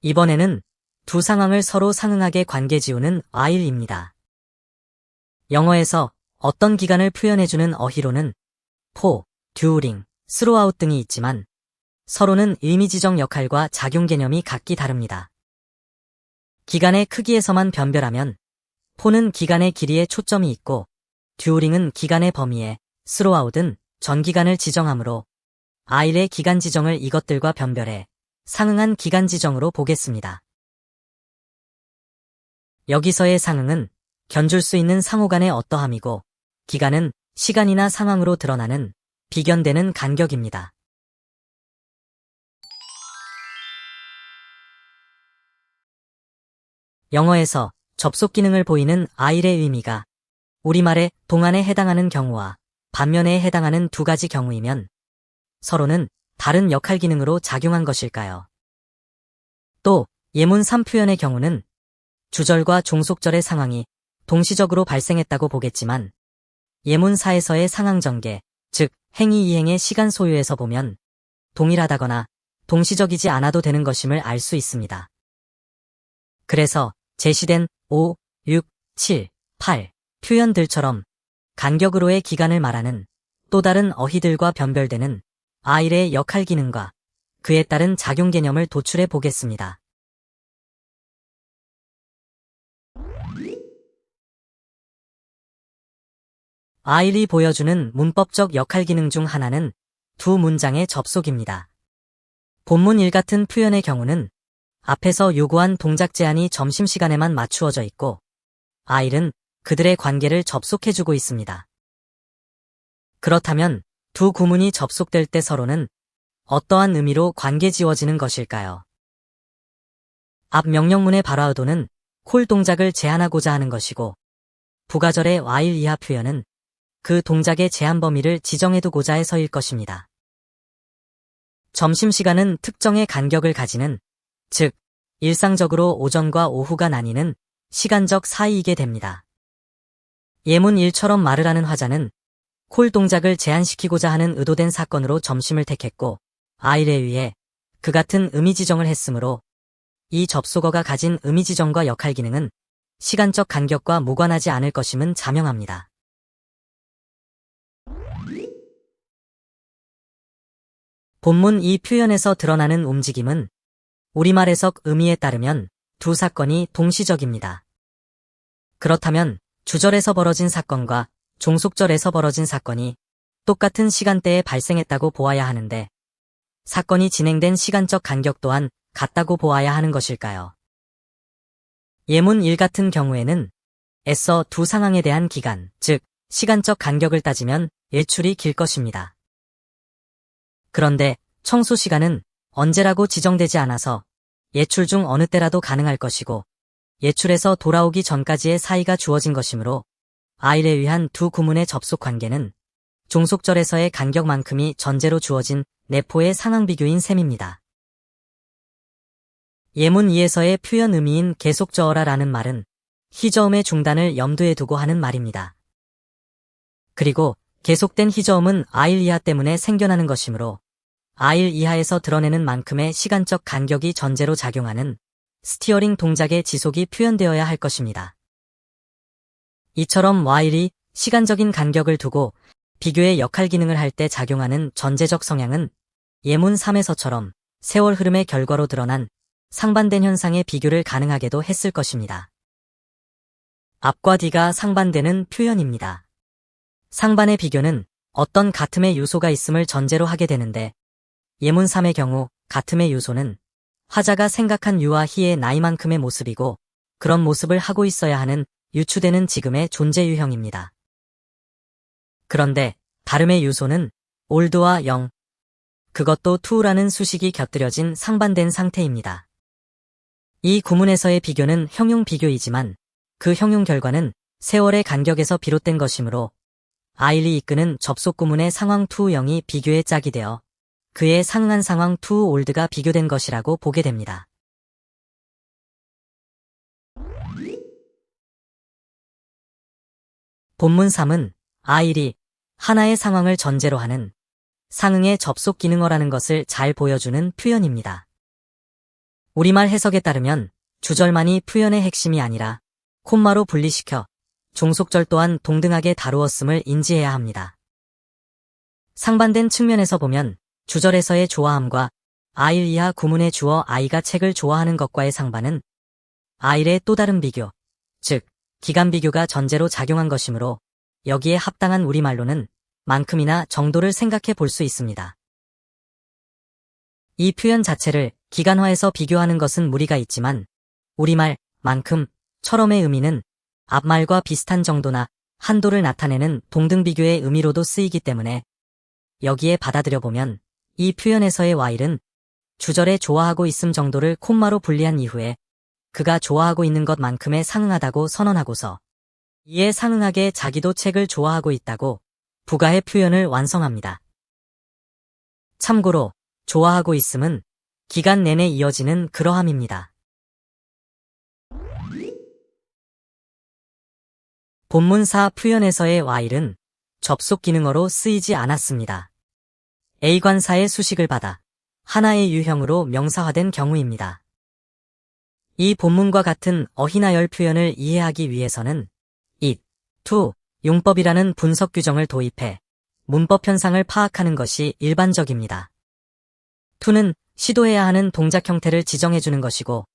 이번에는 두 상황을 서로 상응하게 관계지우는 while입니다. 영어에서 어떤 기간을 표현해주는 어휘로는 for, during, throughout 등이 있지만 서로는 의미지정 역할과 작용 개념이 각기 다릅니다. 기간의 크기에서만 변별하면 for는 기간의 길이에 초점이 있고 during은 기간의 범위에, throughout은 전기간을 지정하므로 while의 기간 지정을 이것들과 변별해 상응한 기간 지정으로 보겠습니다. 여기서의 상응은 견줄 수 있는 상호 간의 어떠함이고 기간은 시간이나 상황으로 드러나는 비견되는 간격입니다. 영어에서 접속 기능을 보이는 while의 의미가 우리말의 동안에 해당하는 경우와 반면에 해당하는 두 가지 경우이면 서로는 다른 역할 기능으로 작용한 것일까요? 또 예문 3 표현의 경우는 주절과 종속절의 상황이 동시적으로 발생했다고 보겠지만 예문 4에서의 상황 전개, 즉 행위 이행의 시간 소요에서 보면 동일하다거나 동시적이지 않아도 되는 것임을 알 수 있습니다. 그래서 제시된 5, 6, 7, 8 표현들처럼 간격으로의 기간을 말하는 또 다른 어휘들과 변별되는 while의 역할 기능과 그에 따른 작용 개념을 도출해 보겠습니다. while이 보여주는 문법적 역할 기능 중 하나는 두 문장의 접속입니다. 본문 1 같은 표현의 경우는 앞에서 요구한 동작 제한이 점심시간에만 맞추어져 있고 while은 그들의 관계를 접속해주고 있습니다. 그렇다면 두 구문이 접속될 때 서로는 어떠한 의미로 관계 지워지는 것일까요? 앞 명령문의 발화의도는 콜 동작을 제한하고자 하는 것이고 부가절의 while 이하 표현은 그 동작의 제한 범위를 지정해두고자 해서일 것입니다. 점심시간은 특정의 간격을 가지는, 즉 일상적으로 오전과 오후가 나뉘는 시간적 사이이게 됩니다. 예문 1처럼 말을 하는 화자는 콜 동작을 제한시키고자 하는 의도된 사건으로 점심을 택했고 while에 의해 그 같은 의미 지정을 했으므로 이 접속어가 가진 의미 지정과 역할 기능은 시간적 간격과 무관하지 않을 것임은 자명합니다. 본문 이 표현에서 드러나는 움직임은 우리말 해석 의미에 따르면 두 사건이 동시적입니다. 그렇다면 주절에서 벌어진 사건과 종속절에서 벌어진 사건이 똑같은 시간대에 발생했다고 보아야 하는데 사건이 진행된 시간적 간격 또한 같다고 보아야 하는 것일까요? 예문 1 같은 경우에는 애써 두 상황에 대한 기간, 즉 시간적 간격을 따지면 예출이 길 것입니다. 그런데 청소 시간은 언제라고 지정되지 않아서 예출 중 어느 때라도 가능할 것이고 예출에서 돌아오기 전까지의 사이가 주어진 것이므로 while에 의한 두 구문의 접속 관계는 종속절에서의 간격만큼이 전제로 주어진 내포의 상황 비교인 셈입니다. 예문 2에서의 표현 의미인 계속저어라라는 말은 희저음의 중단을 염두에 두고 하는 말입니다. 그리고 계속된 희저음은 while 이하 때문에 생겨나는 것이므로 while 이하에서 드러내는 만큼의 시간적 간격이 전제로 작용하는 스티어링 동작의 지속이 표현되어야 할 것입니다. 이처럼 while이 시간적인 간격을 두고 비교의 역할 기능을 할 때 작용하는 전제적 성향은 예문 3에서처럼 세월 흐름의 결과로 드러난 상반된 현상의 비교를 가능하게도 했을 것입니다. 앞과 뒤가 상반되는 표현입니다. 상반의 비교는 어떤 같음의 요소가 있음을 전제로 하게 되는데 예문 3의 경우 같음의 요소는 화자가 생각한 유와 희의 나이만큼의 모습이고 그런 모습을 하고 있어야 하는 유추되는 지금의 존재 유형입니다. 그런데 다름의 요소는 올드와 영, 그것도 to라는 수식이 곁들여진 상반된 상태입니다. 이 구문에서의 비교는 형용 비교이지만 그 형용 결과는 세월의 간격에서 비롯된 것이므로 while이 이끄는 접속 구문의 상황 to 0이 비교의 짝이 되어 그에 상응한 상황 to old가 비교된 것이라고 보게 됩니다. 본문 3은 while이 하나의 상황을 전제로 하는 상응의 접속 기능어라는 것을 잘 보여주는 표현입니다. 우리말 해석에 따르면 주절만이 표현의 핵심이 아니라 콤마로 분리시켜 종속절 또한 동등하게 다루었음을 인지해야 합니다. 상반된 측면에서 보면 주절에서의 좋아함과 아일 이하 구문의 주어 아이가 책을 좋아하는 것과의 상반은 아일의 또 다른 비교, 즉 기간 비교가 전제로 작용한 것이므로 여기에 합당한 우리말로는 만큼이나 정도를 생각해 볼 수 있습니다. 이 표현 자체를 기간화해서 비교하는 것은 무리가 있지만 우리말 만큼처럼의 의미는 앞말과 비슷한 정도나 한도를 나타내는 동등 비교의 의미로도 쓰이기 때문에 여기에 받아들여보면 이 표현에서의 와일은 주절에 좋아하고 있음 정도를 콤마로 분리한 이후에 그가 좋아하고 있는 것만큼에 상응하다고 선언하고서 이에 상응하게 자기도 책을 좋아하고 있다고 부가의 표현을 완성합니다. 참고로 좋아하고 있음은 기간 내내 이어지는 그러함입니다. 본문사 표현에서의 와일은 접속 기능어로 쓰이지 않았습니다. A관사의 수식을 받아 하나의 유형으로 명사화된 경우입니다. 이 본문과 같은 어휘나열 표현을 이해하기 위해서는 it, to, 용법이라는 분석 규정을 도입해 문법 현상을 파악하는 것이 일반적입니다. to는 시도해야 하는 동작 형태를 지정해주는 것이고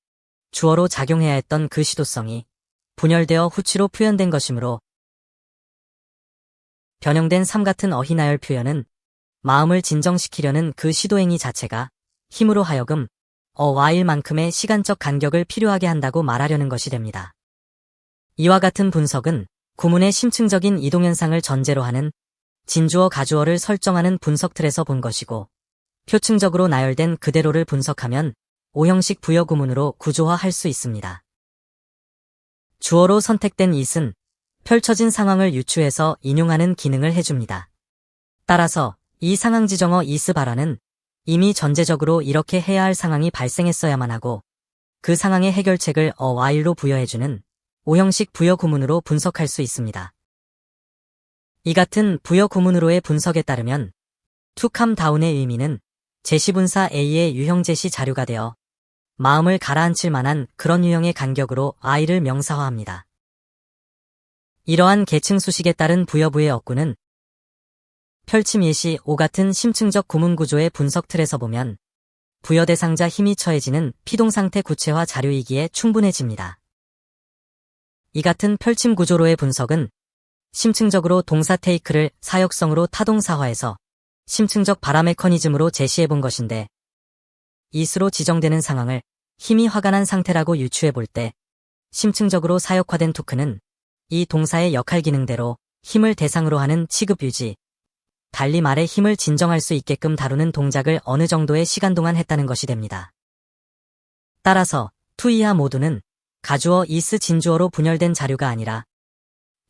주어로 작용해야 했던 그 시도성이 분열되어 후치로 표현된 것이므로 변형된 삶 같은 어휘나열 표현은 마음을 진정시키려는 그 시도행위 자체가 힘으로 하여금 while만큼의 시간적 간격을 필요하게 한다고 말하려는 것이 됩니다. 이와 같은 분석은 구문의 심층적인 이동현상을 전제로 하는 진주어 가주어를 설정하는 분석 틀에서 본 것이고 표층적으로 나열된 그대로를 분석하면 오형식 부여 구문으로 구조화할 수 있습니다. 주어로 선택된 it은 펼쳐진 상황을 유추해서 인용하는 기능을 해줍니다. 따라서 이 상황지정어 is 바라는 이미 전제적으로 이렇게 해야 할 상황이 발생했어야만 하고 그 상황의 해결책을 while로 부여해주는 오형식 부여 구문으로 분석할 수 있습니다. 이 같은 부여 구문으로의 분석에 따르면 to calm down의 의미는 제시분사 A의 유형 제시 자료가 되어 마음을 가라앉힐 만한 그런 유형의 간격으로 I를 명사화합니다. 이러한 계층 수식에 따른 부여부의 어구는 펼침 예시 5 같은 심층적 구문 구조의 분석 틀에서 보면 부여 대상자 힘이 처해지는 피동상태 구체화 자료이기에 충분해집니다. 이 같은 펼침 구조로의 분석은 심층적으로 동사 테이크를 사역성으로 타동사화해서 심층적 발화 메커니즘으로 제시해 본 것인데 it으로 지정되는 상황을 힘이 화가 난 상태라고 유추해 볼 때 심층적으로 사역화된 토크는 이 동사의 역할 기능대로 힘을 대상으로 하는 취급 유지, 달리 말해 힘을 진정할 수 있게끔 다루는 동작을 어느 정도의 시간 동안 했다는 것이 됩니다. 따라서 to 이하 모두는 가주어 is 진주어로 분열된 자료가 아니라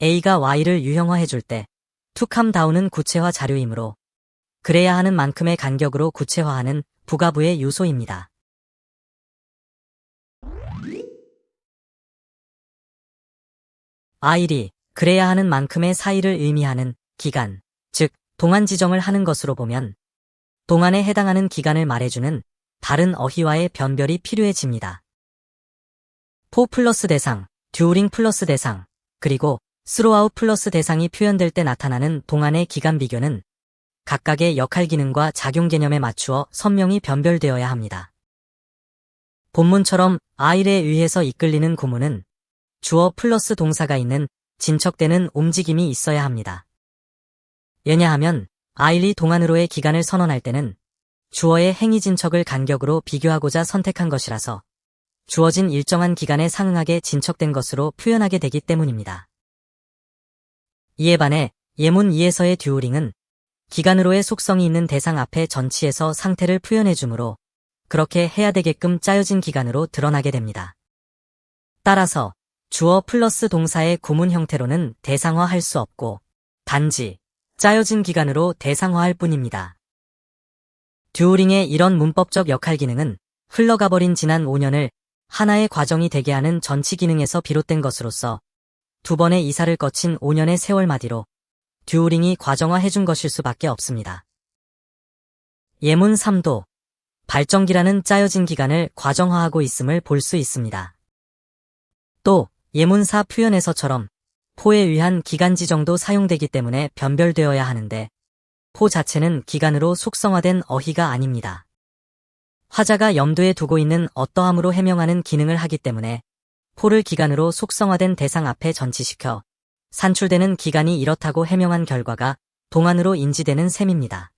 A가 Y를 유형화해줄 때 to calm down은 구체화 자료이므로 그래야 하는 만큼의 간격으로 구체화하는 부가부의 요소입니다. I이 그래야 하는 만큼의 사이를 의미하는 기간, 즉 동안 지정을 하는 것으로 보면 동안에 해당하는 기간을 말해주는 다른 어휘와의 변별이 필요해집니다. for 플러스 대상, during 플러스 대상, 그리고 throughout 플러스 대상이 표현될 때 나타나는 동안의 기간 비교는 각각의 역할 기능과 작용 개념에 맞추어 선명히 변별되어야 합니다. 본문처럼 I에 의해서 이끌리는 구문은 주어 플러스 동사가 있는 진척되는 움직임이 있어야 합니다. 왜냐하면 I이 동안으로의 기간을 선언할 때는 주어의 행위 진척을 간격으로 비교하고자 선택한 것이라서 주어진 일정한 기간에 상응하게 진척된 것으로 표현하게 되기 때문입니다. 이에 반해 예문 2에서의 듀오링은 기간으로의 속성이 있는 대상 앞에 전치해서 상태를 표현해주므로 그렇게 해야 되게끔 짜여진 기간으로 드러나게 됩니다. 따라서 주어 플러스 동사의 구문 형태로는 대상화할 수 없고 단지 짜여진 기간으로 대상화할 뿐입니다. 듀오링의 이런 문법적 역할 기능은 흘러가버린 지난 5년을 하나의 과정이 되게 하는 전치 기능에서 비롯된 것으로서 두 번의 이사를 거친 5년의 세월마디로 듀오링이 과정화해준 것일 수밖에 없습니다. 예문 3도 발전기라는 짜여진 기간을 과정화하고 있음을 볼 수 있습니다. 또 예문사 표현에서처럼 포에 의한 기간지 정도 사용되기 때문에 변별되어야 하는데 포 자체는 기간으로 속성화된 어휘가 아닙니다. 화자가 염두에 두고 있는 어떠함으로 해명하는 기능을 하기 때문에 포를 기간으로 속성화된 대상 앞에 전치시켜 산출되는 기간이 이렇다고 해명한 결과가 동안으로 인지되는 셈입니다.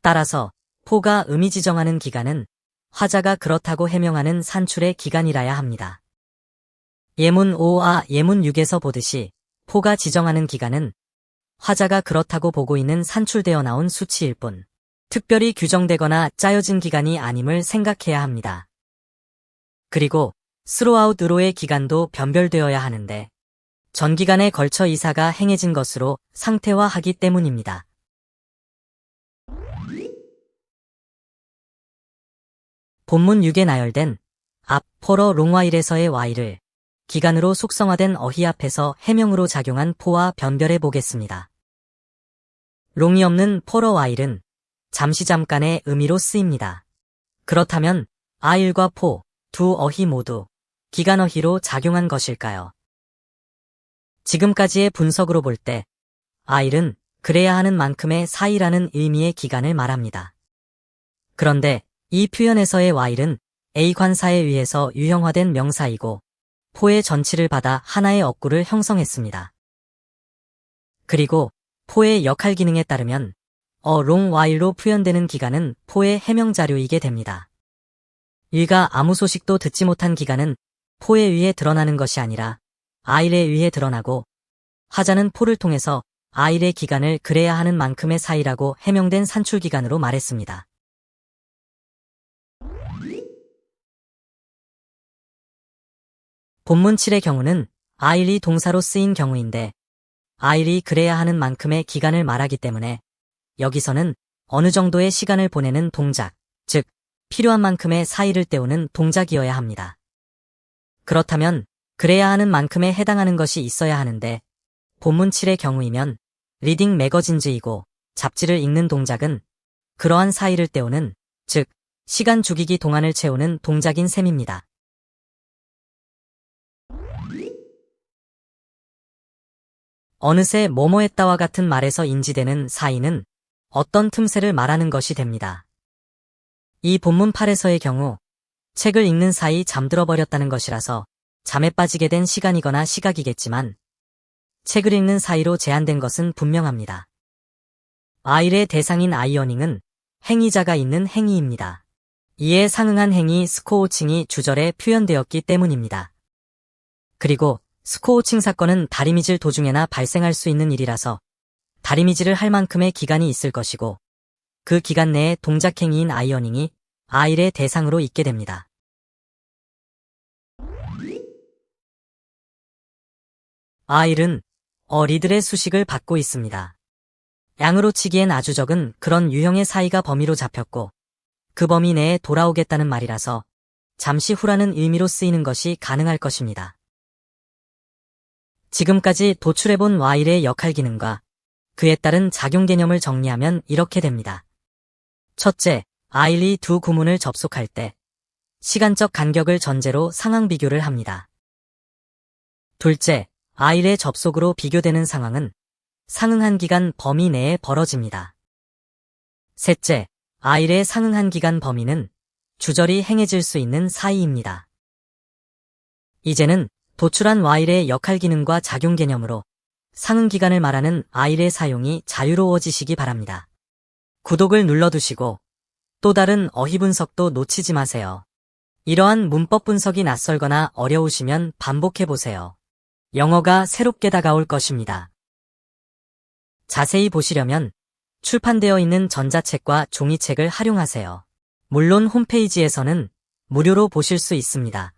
따라서 포가 음이 지정하는 기간은 화자가 그렇다고 해명하는 산출의 기간이라야 합니다. 예문 5와 예문 6에서 보듯이 포가 지정하는 기간은 화자가 그렇다고 보고 있는 산출되어 나온 수치일 뿐 특별히 규정되거나 짜여진 기간이 아님을 생각해야 합니다. 그리고 스로아웃으로의 기간도 변별되어야 하는데 전기간에 걸쳐 이사가 행해진 것으로 상태화하기 때문입니다. 본문 6에 나열된 앞 포러 롱와일에서의 와일을 기간으로 속성화된 어휘 앞에서 해명으로 작용한 포와 변별해 보겠습니다. 롱이 없는 포러 와일은 잠시 잠깐의 의미로 쓰입니다. 그렇다면 아일과 포 두 어휘 모두 기간 어휘로 작용한 것일까요? 지금까지의 분석으로 볼 때 아일은 그래야 하는 만큼의 사이라는 의미의 기간을 말합니다. 그런데 이 표현에서의 와일은 A 관사에 의해서 유형화된 명사이고 포의 전치를 받아 하나의 어구를 형성했습니다. 그리고 포의 역할 기능에 따르면 롱 와일로 표현되는 기간은 포의 해명 자료이게 됩니다. 일가 아무 소식도 듣지 못한 기간은 포에 의해 드러나는 것이 아니라 아일에 의해 드러나고 화자는 포를 통해서 아일의 기간을 그래야 하는 만큼의 사이라고 해명된 산출 기간으로 말했습니다. 본문 7의 경우는 아일이 동사로 쓰인 경우인데 아일이 그래야 하는 만큼의 기간을 말하기 때문에 여기서는 어느 정도의 시간을 보내는 동작, 즉 필요한 만큼의 사이를 때우는 동작이어야 합니다. 그렇다면 그래야 하는 만큼에 해당하는 것이 있어야 하는데 본문 7의 경우이면 리딩 매거진즈이고 잡지를 읽는 동작은 그러한 사이를 때우는, 즉 시간 죽이기 동안을 채우는 동작인 셈입니다. 어느새 뭐뭐했다와 같은 말에서 인지되는 사이는 어떤 틈새를 말하는 것이 됩니다. 이 본문 8에서의 경우 책을 읽는 사이 잠들어 버렸다는 것이라서 잠에 빠지게 된 시간이거나 시각이겠지만 책을 읽는 사이로 제한된 것은 분명합니다. 아일의 대상인 아이어닝은 행위자가 있는 행위입니다. 이에 상응한 행위 스코오칭이 주절에 표현되었기 때문입니다. 그리고 스코오칭 사건은 다리미질 도중에나 발생할 수 있는 일이라서 다리미질을 할 만큼의 기간이 있을 것이고 그 기간 내에 동작행위인 아이어닝이 아일의 대상으로 있게 됩니다. 아일은 리들의 수식을 받고 있습니다. 양으로 치기엔 아주 적은 그런 유형의 사이가 범위로 잡혔고 그 범위 내에 돌아오겠다는 말이라서 잠시 후라는 의미로 쓰이는 것이 가능할 것입니다. 지금까지 도출해본 와일의 역할 기능과 그에 따른 작용 개념을 정리하면 이렇게 됩니다. 첫째, 아일이 두 구문을 접속할 때 시간적 간격을 전제로 상황 비교를 합니다. 둘째, 아일의 접속으로 비교되는 상황은 상응한 기간 범위 내에 벌어집니다. 셋째, 아일의 상응한 기간 범위는 주절이 행해질 수 있는 사이입니다. 이제는 도출한 와일의 역할 기능과 작용 개념으로 상응 기간을 말하는 아일의 사용이 자유로워지시기 바랍니다. 구독을 눌러두시고 또 다른 어휘 분석도 놓치지 마세요. 이러한 문법 분석이 낯설거나 어려우시면 반복해보세요. 영어가 새롭게 다가올 것입니다. 자세히 보시려면 출판되어 있는 전자책과 종이책을 활용하세요. 물론 홈페이지에서는 무료로 보실 수 있습니다.